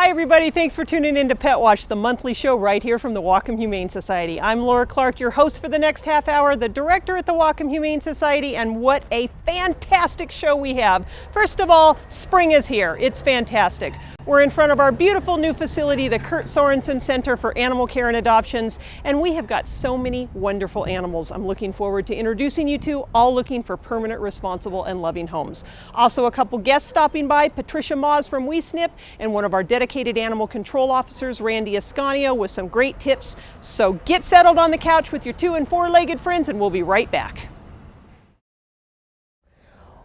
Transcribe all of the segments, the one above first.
Hi everybody, thanks for tuning in to Pet Watch, the monthly show right here from the Whatcom Humane Society. I'm Laura Clark, your host for the next half hour, the director at the Whatcom Humane Society, and what a fantastic show we have. First of all, spring is here. It's fantastic. We're in front of our beautiful new facility, the Kurt Sorensen Center for Animal Care and Adoptions, and we have got so many wonderful animals I'm looking forward to introducing you to, all looking for permanent, responsible, and loving homes. Also a couple guests stopping by, Patricia Maass from WeSnip, and one of our dedicated animal control officers, Randy Ascanio, with some great tips. So get settled on the couch with your 2- and 4-legged friends, and we'll be right back.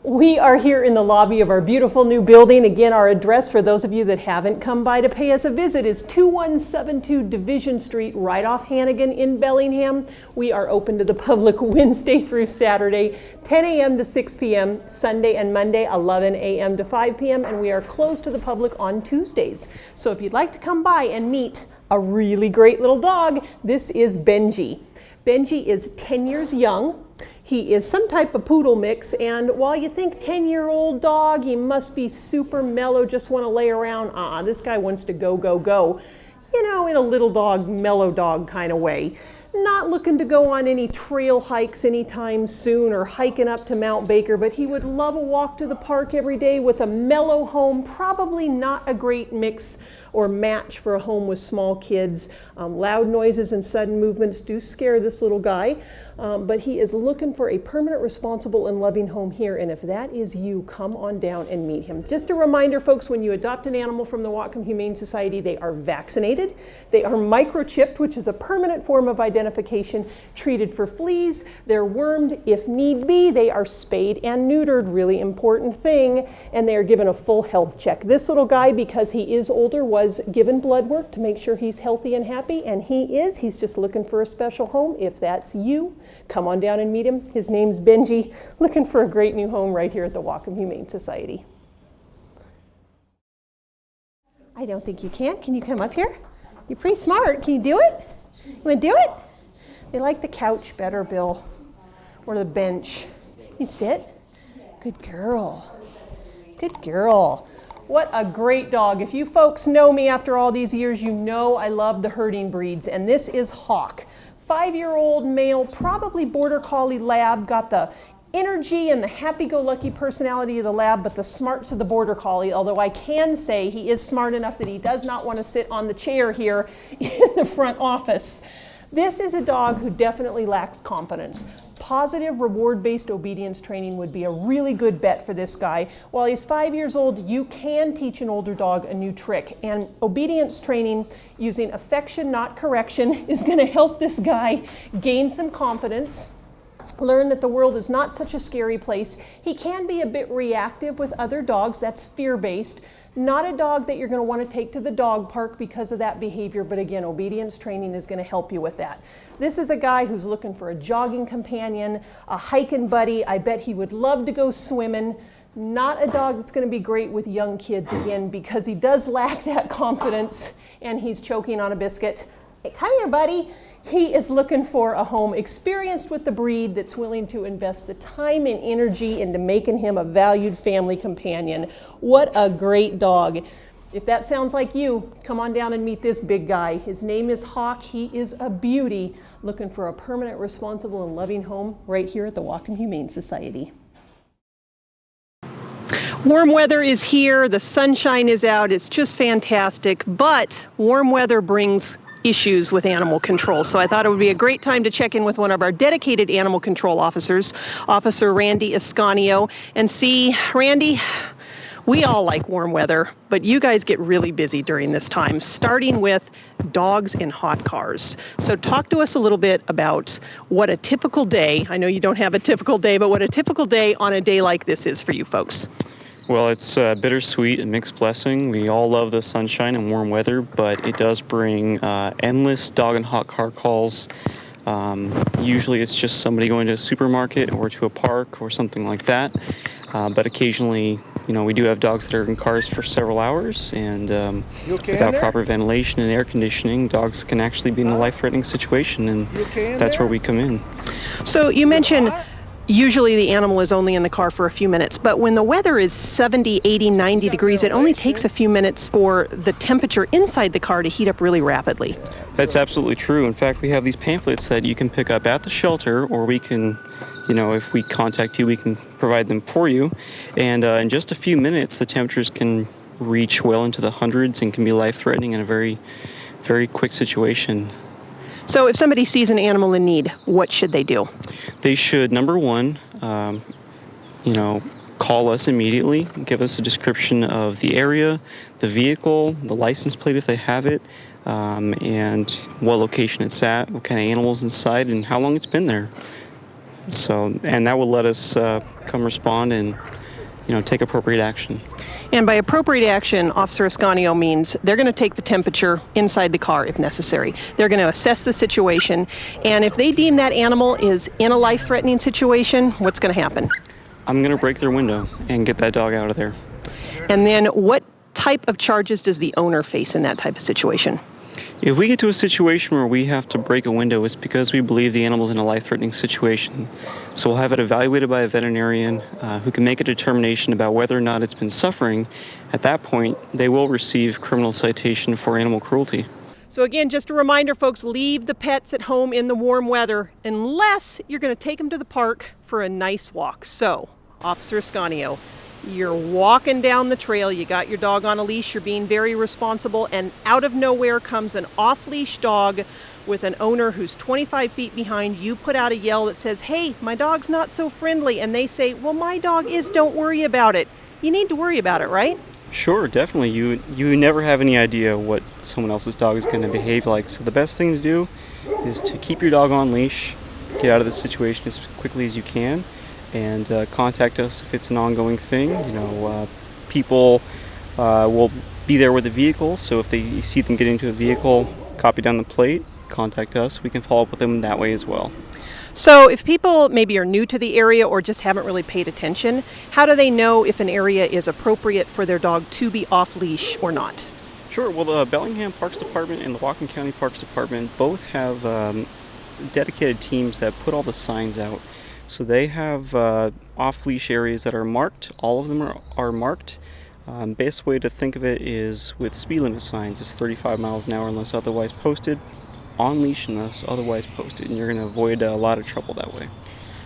We are here in the lobby of our beautiful new building. Again, our address for those of you that haven't come by to pay us a visit is 2172 Division Street, right off Hannigan in Bellingham. We are open to the public Wednesday through Saturday, 10 a.m. to 6 p.m., Sunday and Monday, 11 a.m. to 5 p.m., and we are closed to the public on Tuesdays. So if you'd like to come by and meet a really great little dog, this is Benji. Benji is 10 years young. He is some type of poodle mix, and while you think 10-year-old dog, he must be super mellow, just want to lay around, this guy wants to go, go, go. You know, in a little dog, mellow dog kind of way. Not looking to go on any trail hikes anytime soon or hiking up to Mount Baker, but he would love a walk to the park every day with a mellow home, probably not a great mix or match for a home with small kids. Loud noises and sudden movements do scare this little guy, but he is looking for a permanent, responsible, and loving home here, and if that is you, come on down and meet him. Just a reminder, folks, when you adopt an animal from the Whatcom Humane Society, they are vaccinated, they are microchipped, which is a permanent form of identification, treated for fleas, they're wormed if need be, they are spayed and neutered, really important thing, and they are given a full health check. This little guy, because he is older, was given blood work to make sure he's healthy and happy, and he's just looking for a special home. If that's you, come on down and meet him. His name's Benji, looking for a great new home right here at the Whatcom Humane Society. I don't think you can. Can you come up here? You're pretty smart. Can you do it? You want to do it? They like the couch better, Bill, or the bench. You sit. Good girl. Good girl. What a great dog. If you folks know me after all these years, you know I love the herding breeds, and this is Hawk. 5-year-old male, probably border collie lab, got the energy and the happy-go-lucky personality of the lab, but the smarts of the border collie, although I can say he is smart enough that he does not want to sit on the chair here in the front office. This is a dog who definitely lacks confidence. Positive reward-based obedience training would be a really good bet for this guy. While he's 5 years old, you can teach an older dog a new trick, and obedience training using affection, not correction, is going to help this guy gain some confidence, learn that the world is not such a scary place. He can be a bit reactive with other dogs, that's fear-based. Not a dog that you're going to want to take to the dog park because of that behavior, but again, obedience training is going to help you with that. This is a guy who's looking for a jogging companion, a hiking buddy. I bet he would love to go swimming. Not a dog that's going to be great with young kids, again, because he does lack that confidence and he's choking on a biscuit. Hey, come here, buddy. He is looking for a home experienced with the breed that's willing to invest the time and energy into making him a valued family companion. What a great dog. If that sounds like you, come on down and meet this big guy. His name is Hawk. He is a beauty, looking for a permanent, responsible, and loving home right here at the Whatcom Humane Society. Warm weather is here. The sunshine is out. It's just fantastic, but warm weather brings issues with animal control. So I thought it would be a great time to check in with one of our dedicated animal control officers, Officer Randy Ascanio, and see, Randy, we all like warm weather, but you guys get really busy during this time, starting with dogs in hot cars. So talk to us a little bit about what a typical day, I know you don't have a typical day, but what a typical day on a day like this is for you folks. Well, it's bittersweet, a mixed blessing. We all love the sunshine and warm weather, but it does bring endless dog and hot car calls. Usually it's just somebody going to a supermarket or to a park or something like that. But occasionally, you know, we do have dogs that are in cars for several hours, and without proper ventilation and air conditioning, dogs can actually be in a life-threatening situation, and that's where we come in. So you mentioned usually the animal is only in the car for a few minutes, but when the weather is 70, 80, 90 degrees, it only takes a few minutes for the temperature inside the car to heat up really rapidly. That's absolutely true. In fact, we have these pamphlets that you can pick up at the shelter, or we can, if we contact you, we can provide them for you. And in just a few minutes, the temperatures can reach well into the hundreds and can be life-threatening in a very, very quick situation. So if somebody sees an animal in need, what should they do? They should, number one, call us immediately, give us a description of the area, the vehicle, the license plate if they have it, and what location it's at, what kind of animals inside, and how long it's been there. And that will let us come respond and, take appropriate action. And by appropriate action, Officer Ascanio means they're going to take the temperature inside the car if necessary. They're going to assess the situation, and if they deem that animal is in a life-threatening situation, what's going to happen? I'm going to break their window and get that dog out of there. And then what type of charges does the owner face in that type of situation? If we get to a situation where we have to break a window, it's because we believe the animal's in a life-threatening situation. So we'll have it evaluated by a veterinarian who can make a determination about whether or not it's been suffering. At that point, they will receive criminal citation for animal cruelty. So again, just a reminder, folks, leave the pets at home in the warm weather unless you're going to take them to the park for a nice walk. So, Officer Ascanio, you're walking down the trail, you got your dog on a leash, you're being very responsible, and out of nowhere comes an off-leash dog with an owner who's 25 feet behind. You put out a yell that says, "Hey, my dog's not so friendly," and they say, "Well, my dog is, don't worry about it." You need to worry about it, right? Sure, definitely. You never have any idea what someone else's dog is going to behave like, so the best thing to do is to keep your dog on leash, get out of the situation as quickly as you can, and contact us if it's an ongoing thing. People will be there with the vehicle, so if you see them get into a vehicle, copy down the plate, contact us. We can follow up with them that way as well. So if people maybe are new to the area or just haven't really paid attention, how do they know if an area is appropriate for their dog to be off leash or not? Sure. Well, the Bellingham Parks Department and the Whatcom County Parks Department both have dedicated teams that put all the signs out. So they have off-leash areas that are marked. All of them are marked. Best way to think of it is with speed limit signs. It's 35 miles an hour unless otherwise posted, on leash unless otherwise posted, and you're going to avoid a lot of trouble that way.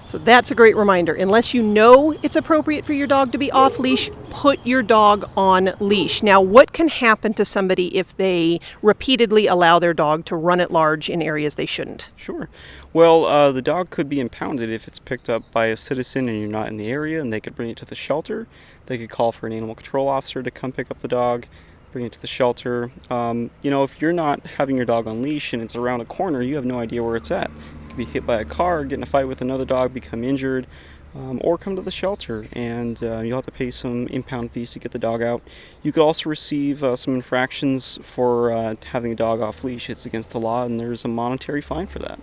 So that's a great reminder. Unless you know it's appropriate for your dog to be off leash, put your dog on leash. Now, what can happen to somebody if they repeatedly allow their dog to run at large in areas they shouldn't? Sure. Well, the dog could be impounded if it's picked up by a citizen and you're not in the area, and they could bring it to the shelter. They could call for an animal control officer to come pick up the dog, bring it to the shelter. If you're not having your dog on leash and it's around a corner, you have no idea where it's at. It could be hit by a car, get in a fight with another dog, become injured, or come to the shelter, and you'll have to pay some impound fees to get the dog out. You could also receive some infractions for having a dog off leash. It's against the law, and there's a monetary fine for that.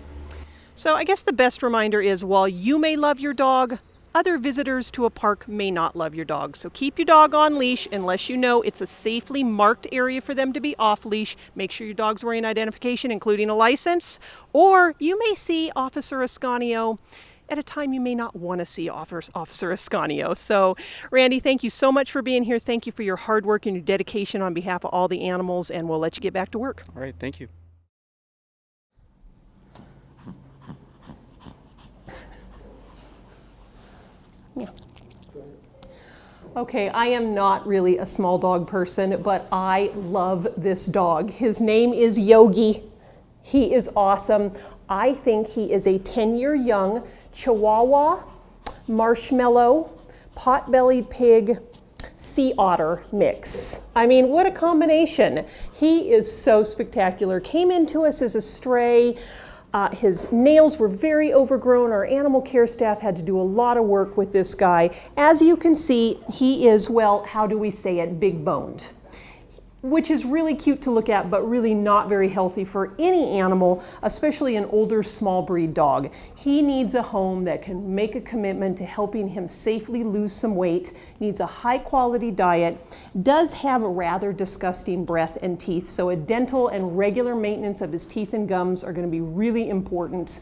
So I guess the best reminder is, while you may love your dog, other visitors to a park may not love your dog. So keep your dog on leash unless you know it's a safely marked area for them to be off leash. Make sure your dog's wearing identification, including a license, or you may see Officer Ascanio at a time you may not want to see Officer Ascanio. So, Randy, thank you so much for being here. Thank you for your hard work and your dedication on behalf of all the animals, and we'll let you get back to work. All right, thank you. Yeah. Okay, I am not really a small dog person, but I love this dog. His name is Yogi. He is awesome. I think he is a 10-year young Chihuahua, Marshmallow, Pot-bellied Pig, Sea Otter mix. I mean, what a combination. He is so spectacular. Came into us as a stray. His nails were very overgrown. Our animal care staff had to do a lot of work with this guy. As you can see, he is, well, how do we say it, big boned. which is really cute to look at, but really not very healthy for any animal, especially an older small breed dog. He needs a home that can make a commitment to helping him safely lose some weight, needs a high quality diet, does have a rather disgusting breath and teeth, so a dental and regular maintenance of his teeth and gums are going to be really important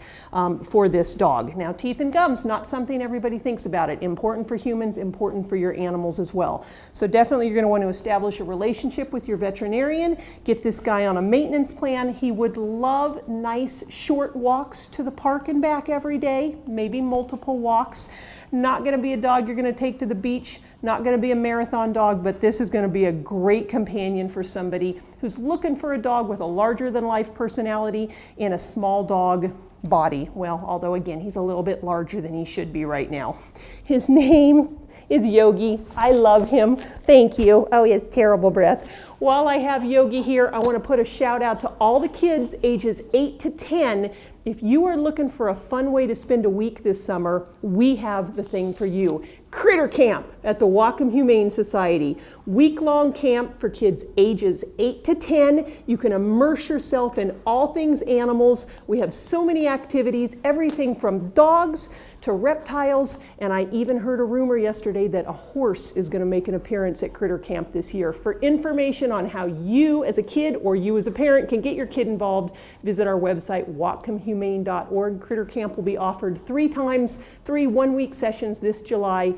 for this dog. Now, teeth and gums, not something everybody thinks about it. Important for humans, important for your animals as well. So definitely you're going to want to establish a relationship with your veterinarian, get this guy on a maintenance plan. He would love nice short walks to the park and back every day, maybe multiple walks. Not going to be a dog you're going to take to the beach, not going to be a marathon dog, but this is going to be a great companion for somebody who's looking for a dog with a larger than life personality in a small dog body. Well, although again, he's a little bit larger than he should be right now. His name is Yogi. I love him. Thank you. Oh, he has terrible breath. While I have Yogi here, I want to put a shout out to all the kids ages 8 to 10. If you are looking for a fun way to spend a week this summer, we have the thing for you. Critter Camp at the Whatcom Humane Society. Week-long camp for kids ages 8 to 10. You can immerse yourself in all things animals. We have so many activities, everything from dogs to reptiles, and I even heard a rumor yesterday that a horse is going to make an appearance at Critter Camp this year. For information on how you as a kid or you as a parent can get your kid involved, visit our website, whatcomhumane.org. Critter Camp will be offered 3 one-week sessions this July.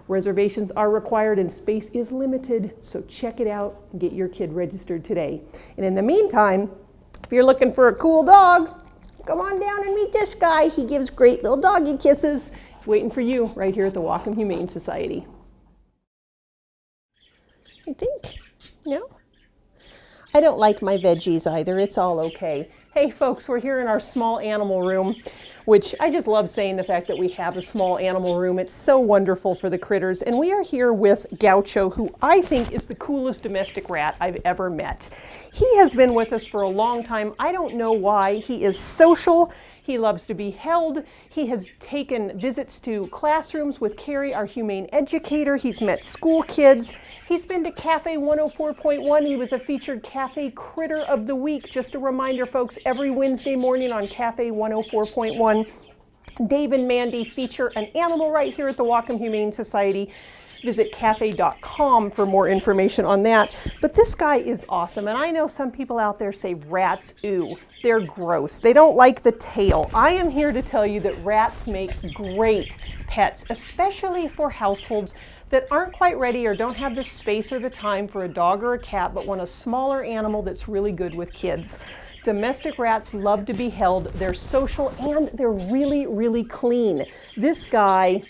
Reservations are required and space is limited, so check it out and get your kid registered today. And in the meantime, if you're looking for a cool dog, come on down and meet this guy. He gives great little doggy kisses. He's waiting for you right here at the Whatcom Humane Society. You think? No? I don't like my veggies either. It's all okay. Hey folks, we're here in our small animal room, which I just love saying the fact that we have a small animal room. It's so wonderful for the critters. And we are here with Gaucho, who I think is the coolest domestic rat I've ever met. He has been with us for a long time. I don't know why. He is social. He loves to be held. He has taken visits to classrooms with Carrie, our humane educator. He's met school kids. He's been to Cafe 104.1. He was a featured Cafe Critter of the Week. Just a reminder, folks, every Wednesday morning on Cafe 104.1, Dave and Mandy feature an animal right here at the Whatcom Humane Society. Visit cafe.com for more information on that. But this guy is awesome. And I know some people out there say rats, ooh, they're gross. They don't like the tail. I am here to tell you that rats make great pets, especially for households that aren't quite ready or don't have the space or the time for a dog or a cat, but want a smaller animal that's really good with kids. Domestic rats love to be held. They're social and they're really, really clean. This guy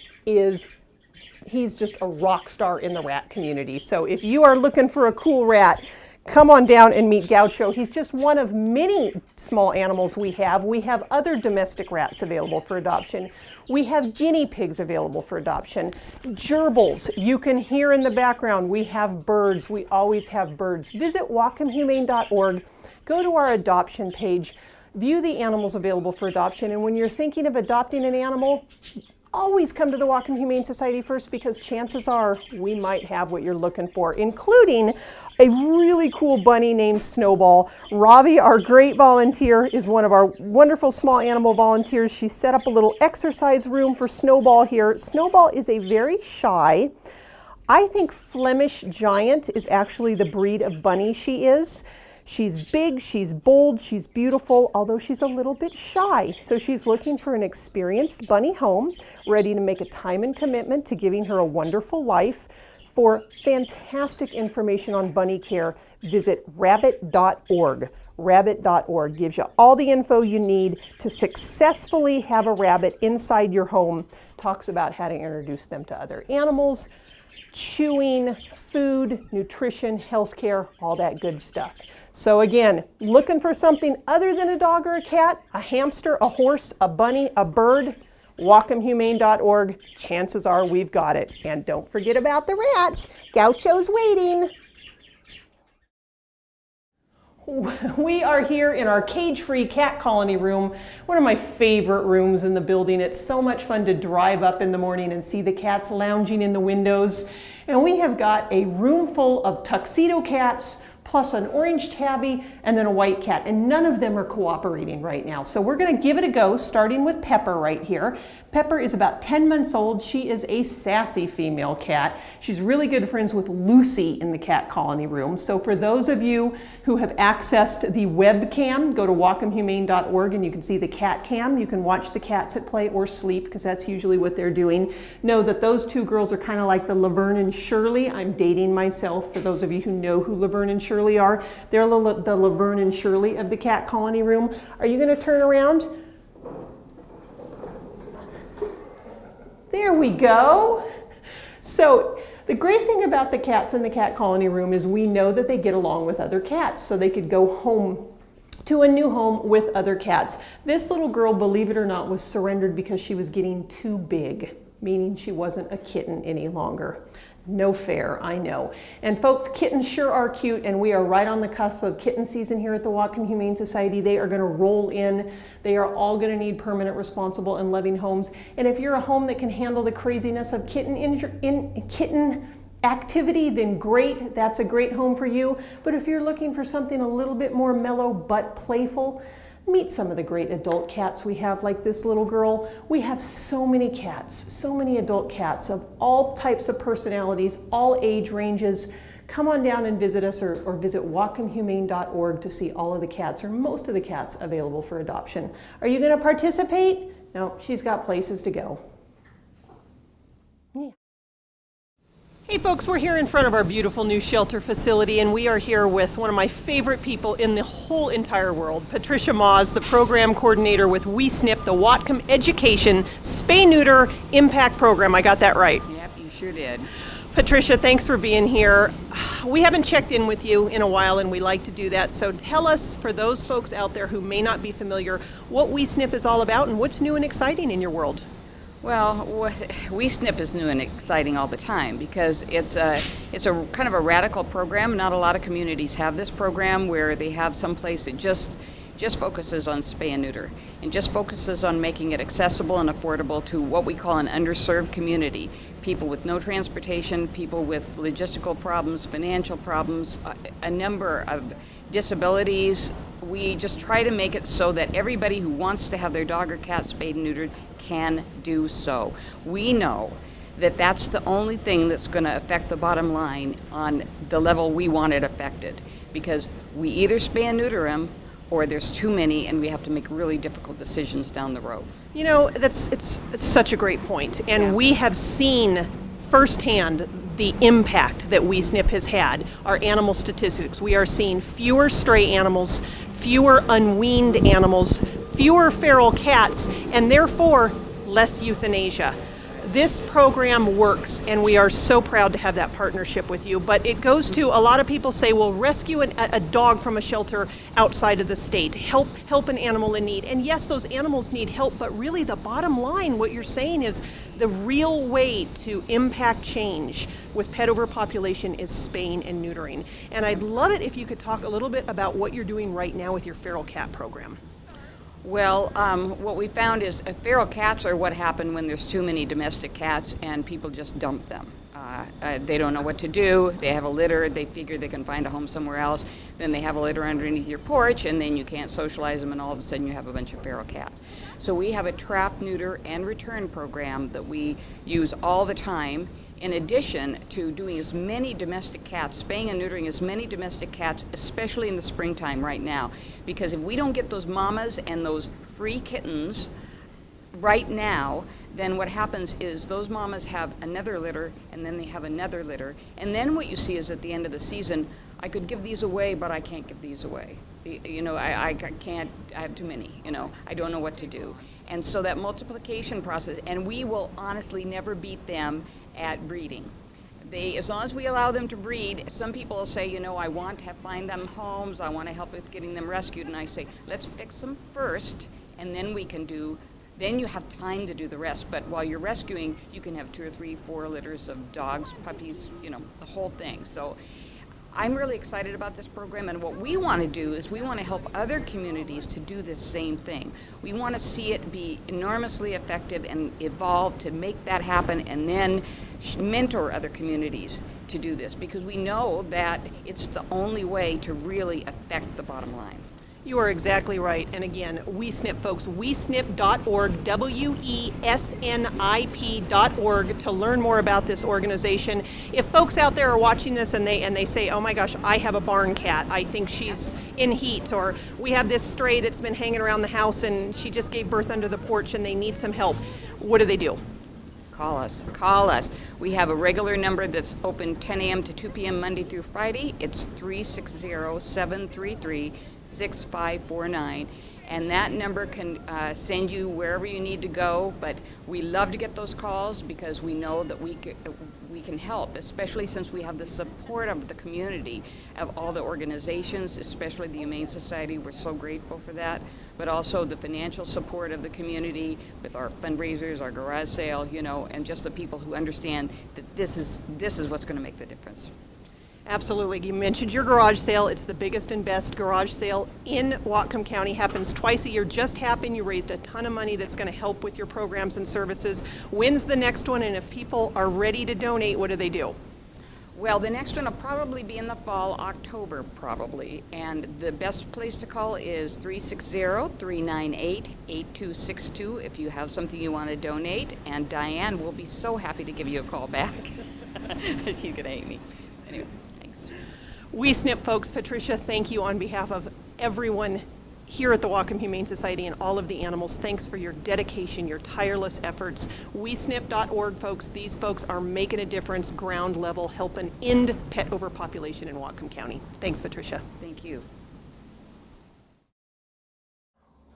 he's just a rock star in the rat community. So if you are looking for a cool rat, come on down and meet Gaucho. He's just one of many small animals we have. We have other domestic rats available for adoption. We have guinea pigs available for adoption. Gerbils, you can hear in the background, we have birds. We always have birds. Visit whatcomhumane.org. Go to our adoption page, view the animals available for adoption, and when you're thinking of adopting an animal, always come to the Whatcom Humane Society first, because chances are we might have what you're looking for, including a really cool bunny named Snowball. Robbie, our great volunteer, is one of our wonderful small animal volunteers. She set up a little exercise room for Snowball here. Snowball is a very shy, I think Flemish Giant is actually the breed of bunny she is. She's big, she's bold, she's beautiful, although she's a little bit shy. So she's looking for an experienced bunny home, ready to make a time and commitment to giving her a wonderful life. For fantastic information on bunny care, visit rabbit.org. Rabbit.org gives you all the info you need to successfully have a rabbit inside your home. Talks about how to introduce them to other animals, chewing, food, nutrition, healthcare, all that good stuff. So again, looking for something other than a dog or a cat, a hamster, a horse, a bunny, a bird, whatcomhumane.org. Chances are we've got it. And don't forget about the rats. Gaucho's waiting. We are here in our cage-free cat colony room, one of my favorite rooms in the building. It's so much fun to drive up in the morning and see the cats lounging in the windows. And we have got a room full of tuxedo cats, plus an orange tabby, and then a white cat. And none of them are cooperating right now. So we're gonna give it a go, starting with Pepper right here. Pepper is about 10 months old. She is a sassy female cat. She's really good friends with Lucy in the cat colony room. So for those of you who have accessed the webcam, go to whatcomhumane.org and you can see the cat cam. You can watch the cats at play or sleep, because that's usually what they're doing. Know that those two girls are kind of like the Laverne and Shirley. I'm dating myself for those of you who know who Laverne and Shirley are. They're the Laverne and Shirley of the cat colony room. Are you going to turn around? There we go. So the great thing about the cats in the cat colony room is we know that they get along with other cats, so they could go home to a new home with other cats. This little girl, believe it or not, was surrendered because she was getting too big, meaning she wasn't a kitten any longer. No fair, I know. And folks, kittens sure are cute, and we are right on the cusp of kitten season here at the Whatcom Humane Society. They are going to roll in. They are all going to need permanent, responsible, and loving homes. And if you're a home that can handle the craziness of kitten activity, then great. That's a great home for you. But if you're looking for something a little bit more mellow but playful, meet some of the great adult cats we have, like this little girl. We have so many cats, so many adult cats of all types of personalities, all age ranges. Come on down and visit us, or visit whatcomhumane.org to see all of the cats, or most of the cats available for adoption. Are you going to participate? No, she's got places to go. Yeah. Hey folks, we're here in front of our beautiful new shelter facility, and we are here with one of my favorite people in the whole entire world, Patricia Maass, the program coordinator with WeSnip, the Whatcom Education Spay-Neuter Impact Program. I got that right. Yep, you sure did. Patricia, thanks for being here. We haven't checked in with you in a while, and we like to do that. So tell us, for those folks out there who may not be familiar, what WeSnip is all about and what's new and exciting in your world. Well, WeSnip is new and exciting all the time because it's a kind of a radical program. Not a lot of communities have this program where they have some place that just focuses on spay and neuter and just focuses on making it accessible and affordable to what we call an underserved community. People with no transportation, people with logistical problems, financial problems, a number of disabilities. We just try to make it so that everybody who wants to have their dog or cat spayed and neutered can do so. We know that that's the only thing that's going to affect the bottom line on the level we want it affected, because we either spay and neuter them or there's too many and we have to make really difficult decisions down the road. You know, it's such a great point, and Yeah. we have seen firsthand the impact that WeSnip has had. Our animal statistics, we are seeing fewer stray animals, fewer unweaned animals, fewer feral cats, and therefore less euthanasia. This program works, and we are so proud to have that partnership with you. But it goes to, a lot of people say, well, rescue a dog from a shelter outside of the state, help an animal in need. And yes, those animals need help, but really the bottom line, what you're saying is the real way to impact change with pet overpopulation is spaying and neutering. And I'd love it if you could talk a little bit about what you're doing right now with your feral cat program. Well, what we found is feral cats are what happen when there's too many domestic cats and people just dump them. They don't know what to do. They have a litter. They figure they can find a home somewhere else. Then they have a litter underneath your porch, and then you can't socialize them, and all of a sudden you have a bunch of feral cats. So we have a trap, neuter, and return program that we use all the time, in addition to doing as many domestic cats, spaying and neutering as many domestic cats, especially in the springtime right now. Because if we don't get those mamas and those free kittens right now, then what happens is those mamas have another litter, and then they have another litter. And then what you see is at the end of the season, I could give these away, but I can't give these away. You know, I can't, I have too many, you know, I don't know what to do. And so that multiplication process, and we will honestly never beat them at breeding. As long as we allow them to breed, some people will say, you know, I want to find them homes, I want to help with getting them rescued, and I say, let's fix them first, and then we can do, then you have time to do the rest. But while you're rescuing, you can have 2 or 3, 4 litters of dogs, puppies, you know, the whole thing. So I'm really excited about this program, and what we want to do is we want to help other communities to do this same thing. We want to see it be enormously effective and evolve to make that happen, and then mentor other communities to do this because we know that it's the only way to really affect the bottom line. You are exactly right. And again, WeSnip, folks, WeSnip.org, WESNIP.org to learn more about this organization. If folks out there are watching this and they say, oh my gosh, I have a barn cat, I think she's in heat, or we have this stray that's been hanging around the house and she just gave birth under the porch and they need some help, what do they do? Call us. Call us. We have a regular number that's open 10 a.m. to 2 p.m. Monday through Friday. It's 360-733-6549. And that number can send you wherever you need to go. But we love to get those calls because we know that we can help, especially since we have the support of the community, of all the organizations, especially the Humane Society. We're so grateful for that. But also the financial support of the community with our fundraisers, our garage sale, you know, and just the people who understand that this is what's going to make the difference. Absolutely. You mentioned your garage sale. It's the biggest and best garage sale in Whatcom County. Happens twice a year. Just happened. You raised a ton of money that's going to help with your programs and services. When's the next one? And if people are ready to donate, what do they do? Well, the next one will probably be in the fall, October probably. And the best place to call is 360-398-8262 if you have something you want to donate. And Diane will be so happy to give you a call back. She's going to hate me. Anyway, thanks. WeSnip, folks. Patricia, thank you on behalf of everyone here at the Whatcom Humane Society and all of the animals. Thanks for your dedication, your tireless efforts. WeSnip.org, folks. These folks are making a difference, ground level, helping end pet overpopulation in Whatcom County. Thanks, Patricia. Thank you.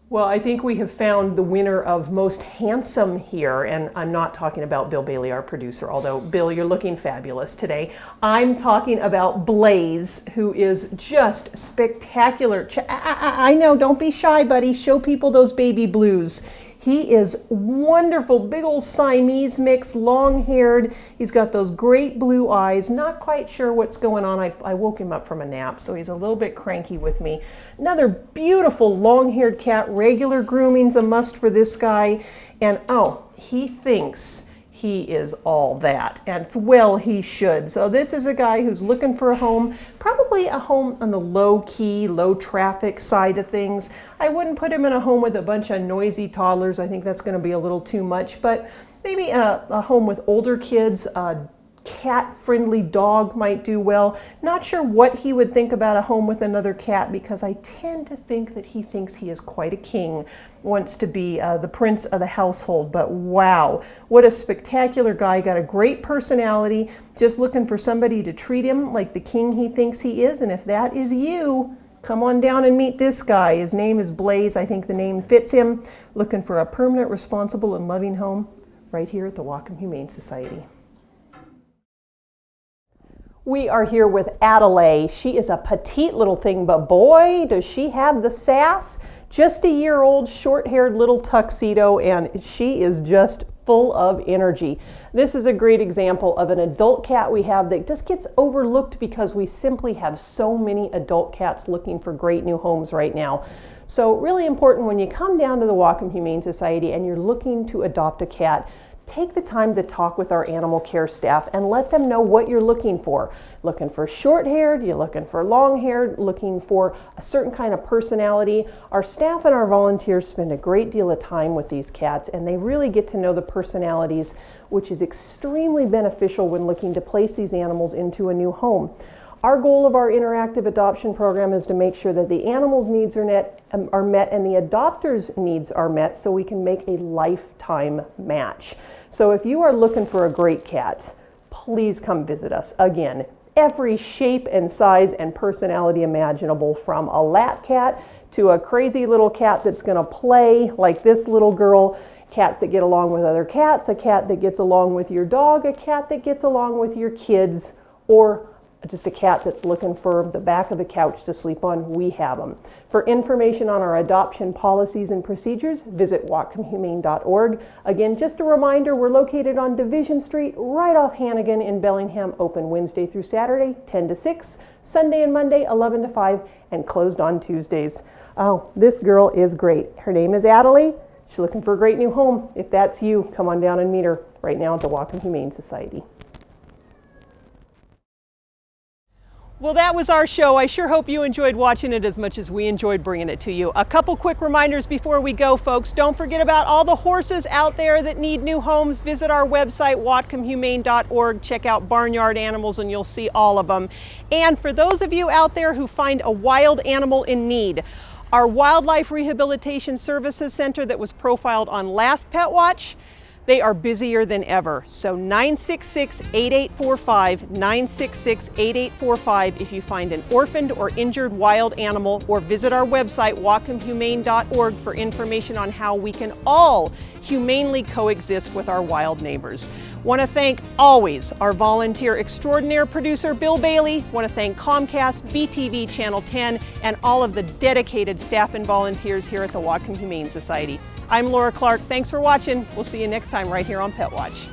Well, I think we have found the winner of most handsome here, and I'm not talking about Bill Bailey, our producer, although Bill, you're looking fabulous today. I'm talking about Blaze, who is just spectacular. I know, don't be shy, buddy. Show people those baby blues. He is wonderful, big old Siamese mix, long-haired. He's got those great blue eyes. Not quite sure what's going on. I woke him up from a nap, so he's a little bit cranky with me. Another beautiful long-haired cat. Regular grooming's a must for this guy. And oh, he thinks he is all that, and well, he should. So this is a guy who's looking for a home, probably a home on the low-key, low-traffic side of things. I wouldn't put him in a home with a bunch of noisy toddlers. I think that's going to be a little too much, but maybe a home with older kids. A cat-friendly dog might do well. Not sure what he would think about a home with another cat, because I tend to think that he thinks he is quite a king, wants to be the prince of the household. But wow, what a spectacular guy. Got a great personality, just looking for somebody to treat him like the king he thinks he is. And if that is you, come on down and meet this guy. His name is Blaze. I think the name fits him. Looking for a permanent, responsible, and loving home right here at the Whatcom Humane Society. We are here with Adelaide. She is a petite little thing, but boy, does she have the sass. Just a year old, short-haired little tuxedo, and she is just full of energy. This is a great example of an adult cat we have that just gets overlooked because we simply have so many adult cats looking for great new homes right now. So really important when you come down to the Whatcom Humane Society and you're looking to adopt a cat, take the time to talk with our animal care staff and let them know what you're looking for. Looking for short-haired, you're looking for long-haired, looking for a certain kind of personality. Our staff and our volunteers spend a great deal of time with these cats, and they really get to know the personalities, which is extremely beneficial when looking to place these animals into a new home. Our goal of our interactive adoption program is to make sure that the animals' needs are met and the adopters' needs are met, so we can make a lifetime match. So if you are looking for a great cat, please come visit us. Again, every shape and size and personality imaginable, from a lap cat to a crazy little cat that's going to play like this little girl, cats that get along with other cats, a cat that gets along with your dog, a cat that gets along with your kids, or just a cat that's looking for the back of the couch to sleep on. We have them. For information on our adoption policies and procedures, visit whatcomhumane.org. Again, just a reminder, we're located on Division Street, right off Hannigan in Bellingham, open Wednesday through Saturday, 10 to 6, Sunday and Monday, 11 to 5, and closed on Tuesdays. Oh, this girl is great. Her name is Adelaide. She's looking for a great new home. If that's you, come on down and meet her right now at the Whatcom Humane Society. Well, that was our show. I sure hope you enjoyed watching it as much as we enjoyed bringing it to you. A couple quick reminders before we go, folks. Don't forget about all the horses out there that need new homes. Visit our website, whatcomhumane.org. Check out barnyard animals and you'll see all of them. And for those of you out there who find a wild animal in need, our Wildlife Rehabilitation Services Center that was profiled on last Pet Watch, they are busier than ever. So 966-8845, 966-8845 if you find an orphaned or injured wild animal, or visit our website, whatcomhumane.org, for information on how we can all humanely coexist with our wild neighbors. Want to thank always our volunteer extraordinaire producer, Bill Bailey. Want to thank Comcast, BTV Channel 10, and all of the dedicated staff and volunteers here at the Whatcom Humane Society. I'm Laura Clark. Thanks for watching. We'll see you next time right here on Pet Watch.